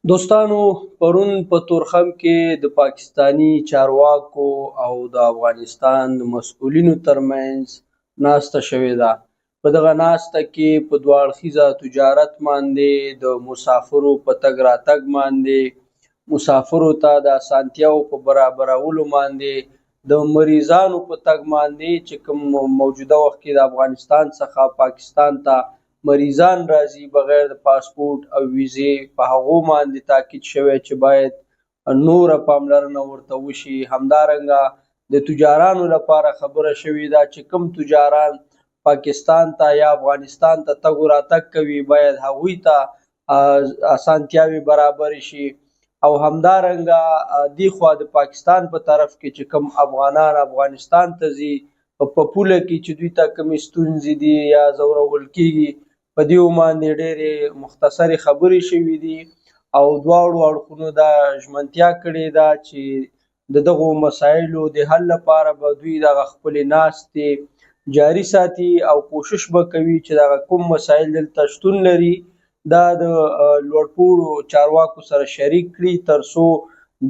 دوستانو پرون په تورخم کې د پاکستانی چارواکو او د افغانستان د مسؤلینو ترمنځ ناسته شوې ده. په دغه ناسته کې په دوه اړخیزه تجارت باندې، د مسافرو په تګ راتګ باندې، مسافرو ته د اسانتیاو په برابرولو باندې، د مریضانو په تګ باندې چې کوم موجوده وخت کې د افغانستان څخه پاکستان ته مریضان راځي بغیر د پاسپورټ او ویزې، په هغو باندې تاکید شوی چې باید نوره پاملرنه ورته وشي. همدارنګه د تجارانو لپاره خبره شوې ده چې کوم تجاران پاکستان ته یا افغانستان ته تګ و راتګ کوي باید هغوی ته اسانتیاوې برابرې شي. او همدارنګه دې خوا د پاکستان په طرف کې چې کوم افغانان افغانستان ته ځي، په پوله کې چې دوی ته کومې ستونزې دي یا ځورول کېږي، په دې باندې ډېرې مختصرې خبرې شوي دي او دواړو اړخونو دا ژمنتیا کړې ده چې د دغو مسایلو د حل لپاره به دوی دغه خپلې ناستې جاري ساتي او کوشش به کوي چې دغه کوم مسایل دلته شتون لري دا د لوړپوړو چارواکو سره شریک کړي، تر څو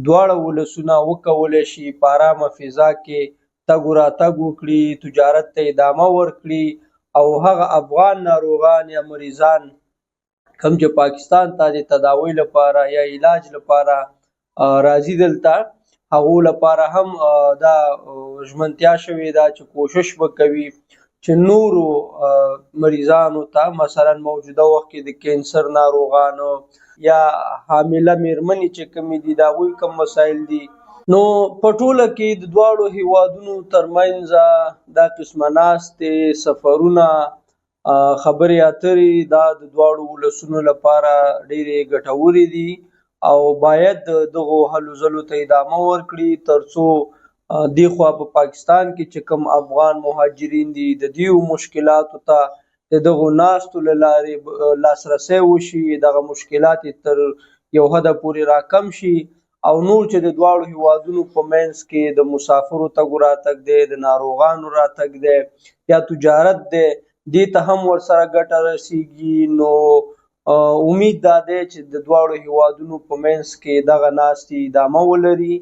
دواړه ولسونه وکولی شي په ارامه فضا کې تګ و راتګ وکړي، تجارت ته ادامه ورکړي او هغه افغان ناروغان یا مریضان کوم چې پاکستان ته د تداوی لپاره یا علاج لپاره راځي دلته، هغو لپاره هم دا ژمنتیا شوې ده چې کوشش به کوي چې نورو مریضانو ته، مثلا موجوده وخت کې د کینسر ناروغانو یا حامله میرمنې چې کومې دي د هغوی کوم مسایل دي، نو په ټوله کې د دواړو هیوادونو ترمنځ دا قسمه ناستې، سفرونه، خبرې اترې دا د دواړو ولسونو لپاره ډېرې ګټورې دي او باید دغو هلو ځلو ته ادامه ورکړي تر څو دې خوا په پاکستان کې چې کوم افغان مهاجرین دي د دې مشکلاتو ته د دغو ناستو له لارې لاسرسی وشي، دغه مشکلات تر یو حده پورې راکم شي او نور چې د دواړو هیوادونو په منځ کې د مسافرو تګ و راتګ دی، د ناروغانو راتګ دی یا تجارت دی، دې ته هم ورسره ګټه رسیږي. نو امید دا دی چې د دواړو هیوادونو په منځ کې دغه ناستې ادامه ولري